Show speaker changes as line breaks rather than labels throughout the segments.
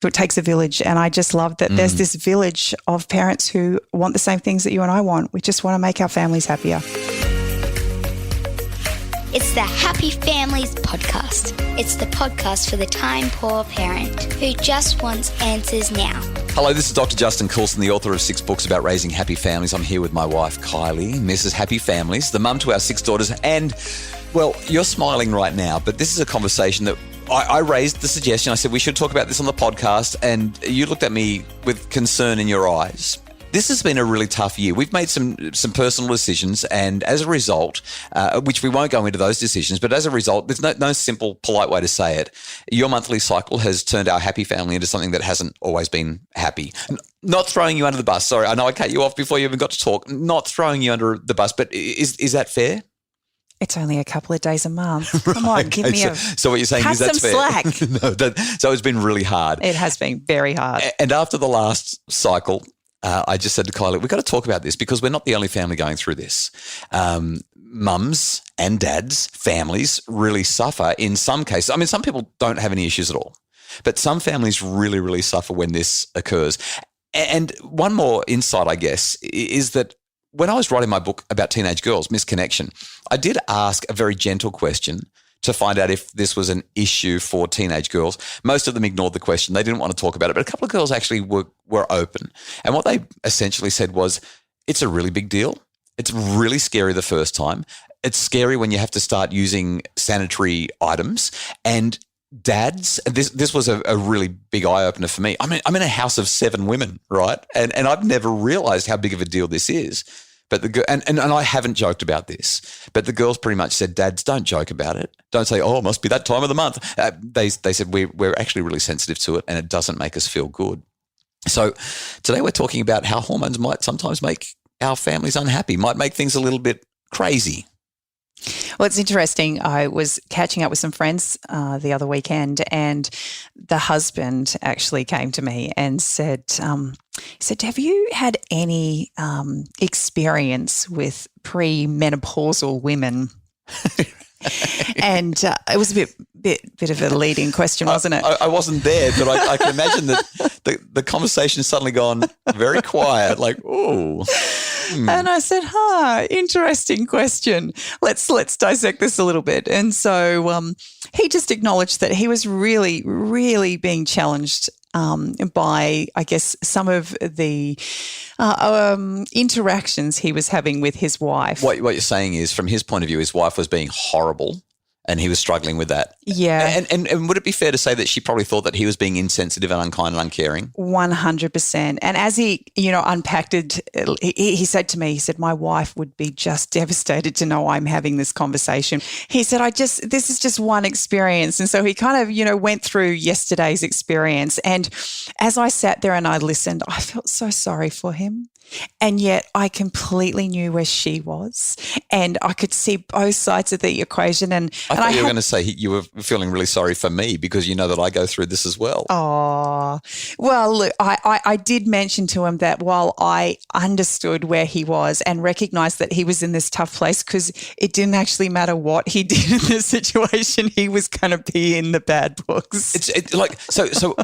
it takes a village. And I just love that there's this village of parents who want the same things that you and I want. We just want to make our families happier.
It's the Happy Families Podcast. It's the podcast for the time-poor parent who just wants answers now.
Hello, this is Dr. Justin Coulson, the author of 6 books about raising happy families. I'm here with my wife, Kylie, Mrs. Happy Families, the mum to our 6 daughters. And, well, you're smiling right now, but this is a conversation that I raised the suggestion. I said we should talk about this on the podcast, and you looked at me with concern in your eyes. This has been a really tough year. We've made some personal decisions, and as a result, which we won't go into those decisions, but as a result, there's no simple, polite way to say it. Your monthly cycle has turned our happy family into something that hasn't always been happy. Not throwing you under the bus. Sorry, I know I cut you off before you even got to talk. Not throwing you under the bus, but is that fair?
It's only a couple of days a month. Come on, give me
So what you're saying is that's fair.
Have some
slack. So it's been really hard.
It has been very hard.
And after the last cycle, I just said to Kylie, we've got to talk about this because we're not the only family going through this. Mums and dads, families really suffer in some cases. I mean, some people don't have any issues at all, but some families really, really suffer when this occurs. And one more insight, I guess, is that when I was writing my book about teenage girls, Misconnection, I did ask a very gentle question to find out if this was an issue for teenage girls. Most of them ignored the question. They didn't want to talk about it, but a couple of girls actually were open. And what they essentially said was, it's a really big deal. It's really scary the first time. It's scary when you have to start using sanitary items. And dads, this was a really big eye-opener for me. I mean, I'm in a house of 7 women, right? And I've never realized how big of a deal this is. But and I haven't joked about this, but the girls pretty much said, dads, don't joke about it. Don't say, oh, it must be that time of the month. They said, we're actually really sensitive to it and it doesn't make us feel good. So today we're talking about how hormones might sometimes make our families unhappy, might make things a little bit crazy.
Well, it's interesting. I was catching up with some friends the other weekend, and the husband actually came to me and said, have you had any experience with premenopausal women? And it was a bit of a leading question, wasn't it?
I wasn't there, but I can imagine that the conversation has suddenly gone very quiet, like, ooh.
And I said, interesting question. Let's dissect this a little bit. And so he just acknowledged that he was really, really being challenged by, I guess, some of the interactions he was having with his wife.
What you're saying is, from his point of view, his wife was being horrible and he was struggling with that.
Yeah.
And would it be fair to say that she probably thought that he was being insensitive and unkind and uncaring?
100%. And as he, unpacked it, he said to me, he said, my wife would be just devastated to know I'm having this conversation. He said, this is just one experience. And so he kind of, went through yesterday's experience. And as I sat there and I listened, I felt so sorry for him. And yet I completely knew where she was, and I could see both sides of the equation. And
I thought you were going to say you were feeling really sorry for me because you know that I go through this as well.
Oh, well, look, I did mention to him that while I understood where he was and recognized that he was in this tough place, because it didn't actually matter what he did in this situation, he was going to be in the bad books.
It's like so.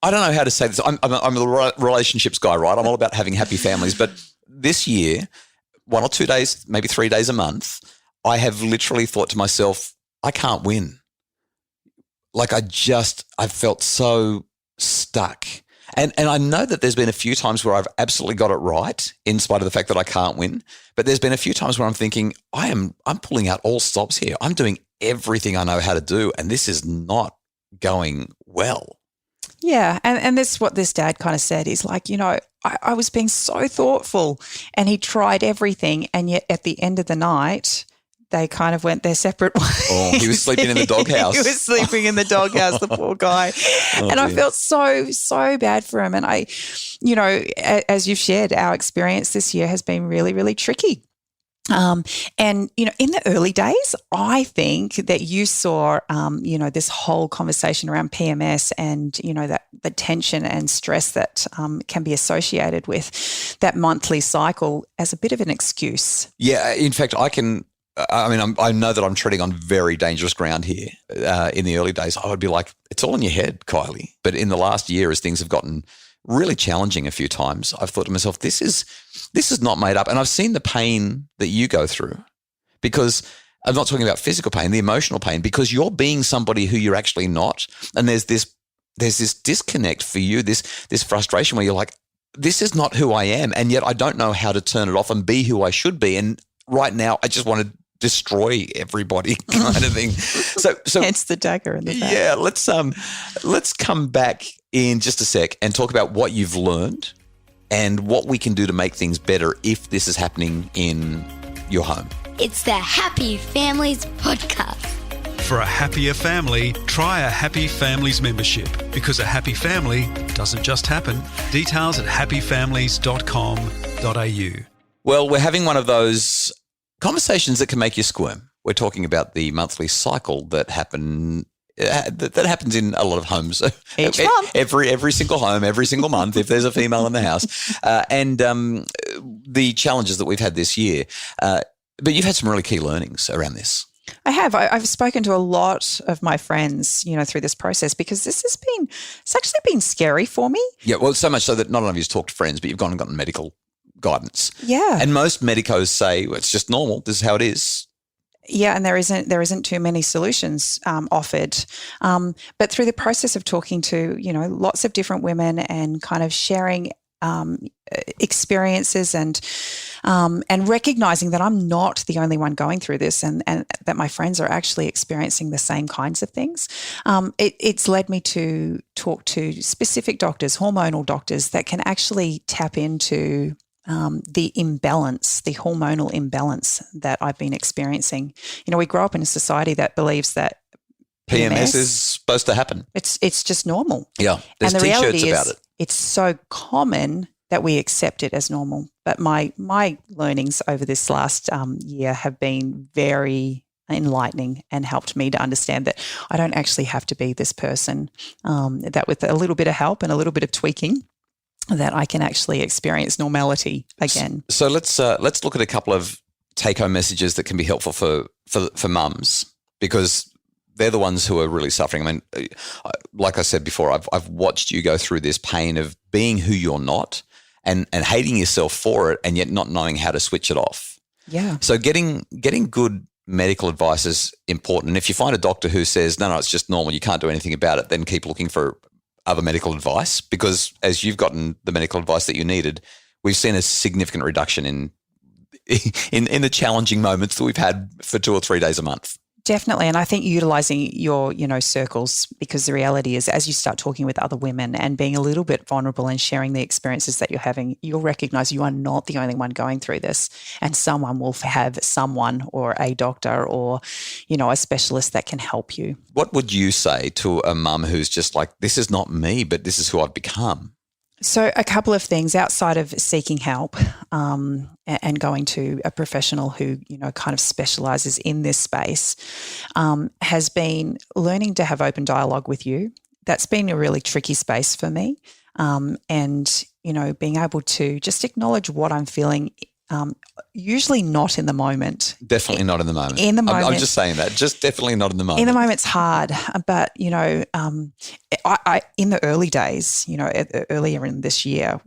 I don't know how to say this. I'm a relationships guy, right? I'm all about having happy families. But this year, 1 or 2 days, maybe 3 days a month, I have literally thought to myself, I can't win. Like I felt so stuck. And I know that there's been a few times where I've absolutely got it right in spite of the fact that I can't win. But there's been a few times where I'm thinking, I'm pulling out all stops here. I'm doing everything I know how to do, and this is not going well.
Yeah, and that's what this dad kind of said. He's like, I was being so thoughtful, and he tried everything, and yet at the end of the night, they kind of went their separate ways.
Oh, he was sleeping in the doghouse.
He was sleeping in the doghouse, the poor guy. And dear. I felt so bad for him. And as you've shared, our experience this year has been really, really tricky. And, in the early days, I think that you saw, this whole conversation around PMS and, that the tension and stress that can be associated with that monthly cycle as a bit of an excuse.
Yeah. In fact, I can I mean, I know that I'm treading on very dangerous ground here. In the early days, I would be like, it's all in your head, Kylie. But in the last year, as things have gotten really challenging a few times, I've thought to myself, this is not made up. And I've seen the pain that you go through, because I'm not talking about physical pain, the emotional pain, because you're being somebody who you're actually not. And there's this disconnect for you, this frustration where you're like, this is not who I am. And yet I don't know how to turn it off and be who I should be. And right now I just want to destroy everybody kind of thing. So
it's the dagger in the back.
Yeah, let's come back in just a sec and talk about what you've learned and what we can do to make things better if this is happening in your home.
It's the Happy Families Podcast.
For a happier family, try a Happy Families membership, because a happy family doesn't just happen. Details at happyfamilies.com.au.
Well, we're having one of those conversations that can make you squirm. We're talking about the monthly cycle that happens in a lot of homes.
Each month.
Every single home, every single month, if there's a female in the house. And the challenges that we've had this year. But you've had some really key learnings around this.
I have. I've spoken to a lot of my friends, through this process, because it's actually been scary for me.
Yeah, well, so much so that not only have you talked to friends, but you've gone and gotten medical guidance.
Yeah.
And most medicos say, well, it's just normal. This is how it is.
Yeah, and there isn't too many solutions offered. But through the process of talking to, lots of different women and kind of sharing experiences and recognizing that I'm not the only one going through this, and that my friends are actually experiencing the same kinds of things. It's led me to talk to specific doctors, hormonal doctors, that can actually tap into the imbalance, the hormonal imbalance that I've been experiencing. We grow up in a society that believes that
PMS is supposed to happen.
It's just normal.
Yeah, there's
and the
T-shirts
reality
about
is,
it.
It's so common that we accept it as normal. But my learnings over this last year have been very enlightening and helped me to understand that I don't actually have to be this person, that with a little bit of help and a little bit of tweaking, that I can actually experience normality again.
So let's look at a couple of take-home messages that can be helpful for mums, because they're the ones who are really suffering. I mean, like I said before, I've watched you go through this pain of being who you're not and hating yourself for it, and yet not knowing how to switch it off.
Yeah.
So getting good medical advice is important. And if you find a doctor who says, no, it's just normal, you can't do anything about it, then keep looking for other medical advice, because as you've gotten the medical advice that you needed, we've seen a significant reduction in the challenging moments that we've had for 2 or 3 days a month.
Definitely. And I think utilizing your, circles, because the reality is, as you start talking with other women and being a little bit vulnerable and sharing the experiences that you're having, you'll recognize you are not the only one going through this, and someone will have someone or a doctor or, a specialist that can help you.
What would you say to a mum who's just like, this is not me, but this is who I've become?
So a couple of things outside of seeking help and going to a professional who, kind of specializes in this space, has been learning to have open dialogue with you. That's been a really tricky space for me. And, being able to just acknowledge what I'm feeling, usually not in the moment.
Definitely not in the moment.
In the moment.
I'm just saying that. Just definitely not in the moment.
In the moment's hard. But, I in the early days, earlier in this year,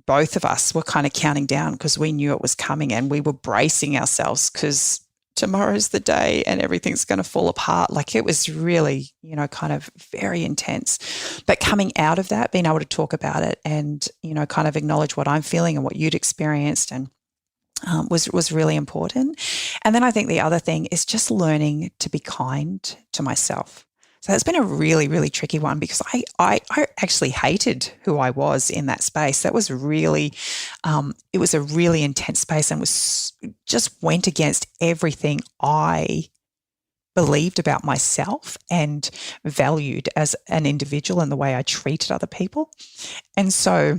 both of us were kind of counting down because we knew it was coming, and we were bracing ourselves because tomorrow's the day and everything's going to fall apart. Like, it was really, kind of very intense. But coming out of that, being able to talk about it and, kind of acknowledge what I'm feeling and what you'd experienced, and was really important. And then I think the other thing is just learning to be kind to myself. So that's been a really, really tricky one, because I actually hated who I was in that space. That was really, it was a really intense space, and just went against everything I believed about myself and valued as an individual and the way I treated other people. And so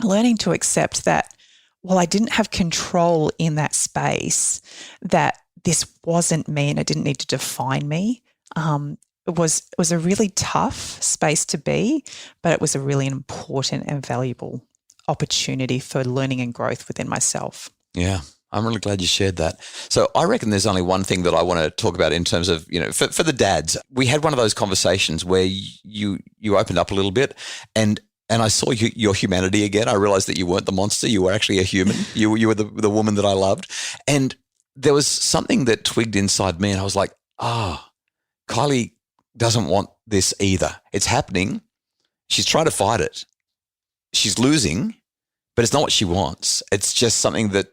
learning to accept that, well, I didn't have control in that space, that this wasn't me and it didn't need to define me. It was a really tough space to be, but it was a really important and valuable opportunity for learning and growth within myself.
Yeah. I'm really glad you shared that. So I reckon there's only one thing that I want to talk about in terms of, for the dads. We had one of those conversations where you opened up a little bit and I saw your humanity again. I realized that you weren't the monster. You were actually a human. You were the woman that I loved. And there was something that twigged inside me and I was like, Kylie doesn't want this either. It's happening. She's trying to fight it. She's losing. But it's not what she wants. It's just something that,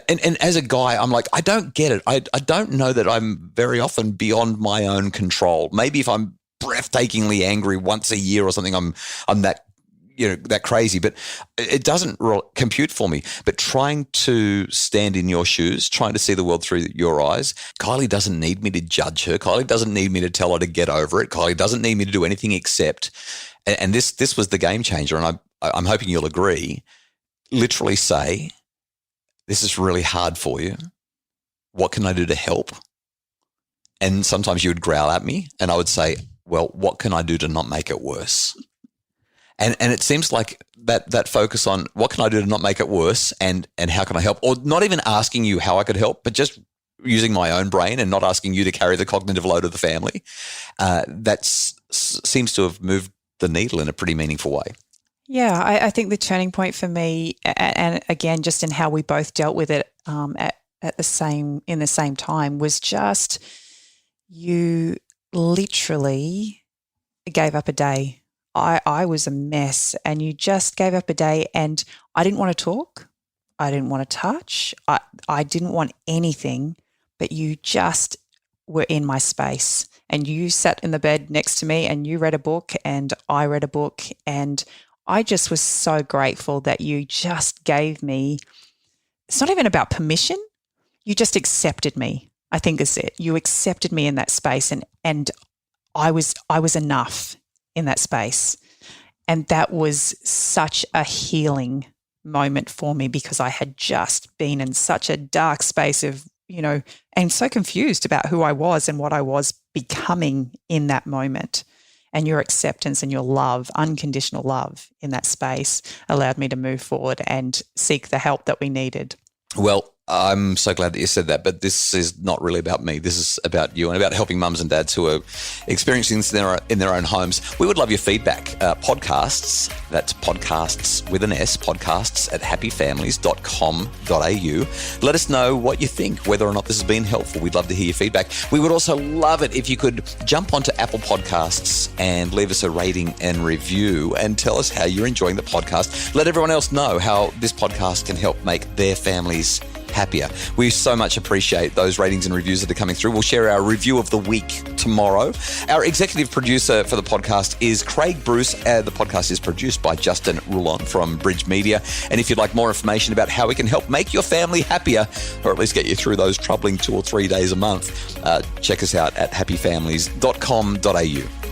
and as a guy, I'm like, I don't get it. I don't know that I'm very often beyond my own control. Maybe if I'm breathtakingly angry once a year or something, I'm that, that crazy. But it doesn't compute for me. But trying to stand in your shoes, trying to see the world through your eyes, Kylie doesn't need me to judge her. Kylie doesn't need me to tell her to get over it. Kylie doesn't need me to do anything except, and this was the game changer. And I'm hoping you'll agree. Literally say, this is really hard for you. What can I do to help? And sometimes you would growl at me and I would say, well, what can I do to not make it worse? And it seems like that focus on what can I do to not make it worse and how can I help? Or not even asking you how I could help, but just using my own brain and not asking you to carry the cognitive load of the family. That seems to have moved the needle in a pretty meaningful way.
Yeah, I think the turning point for me, and again, just in how we both dealt with it in the same time, was just you literally gave up a day. I was a mess, and you just gave up a day, and I didn't want to talk. I didn't want to touch. I didn't want anything, but you just were in my space, and you sat in the bed next to me, and you read a book, and I read a book, and I just was so grateful that you just gave me, it's not even about permission, you just accepted me. I think is it. You accepted me in that space and I was enough in that space. And that was such a healing moment for me because I had just been in such a dark space of, and so confused about who I was and what I was becoming in that moment. And your acceptance and your love, unconditional love in that space allowed me to move forward and seek the help that we needed.
Well, I'm so glad that you said that, but this is not really about me. This is about you and about helping mums and dads who are experiencing this in their own homes. We would love your feedback. Podcasts, that's podcasts with an S, podcasts at happyfamilies.com.au. Let us know what you think, whether or not this has been helpful. We'd love to hear your feedback. We would also love it if you could jump onto Apple Podcasts and leave us a rating and review and tell us how you're enjoying the podcast. Let everyone else know how this podcast can help make their families happier. We so much appreciate those ratings and reviews that are coming through. We'll share our review of the week tomorrow. Our executive producer for the podcast is Craig Bruce. The podcast is produced by Justin Rulon from Bridge Media. And if you'd like more information about how we can help make your family happier, or at least get you through those troubling 2 or 3 days a month, check us out at happyfamilies.com.au.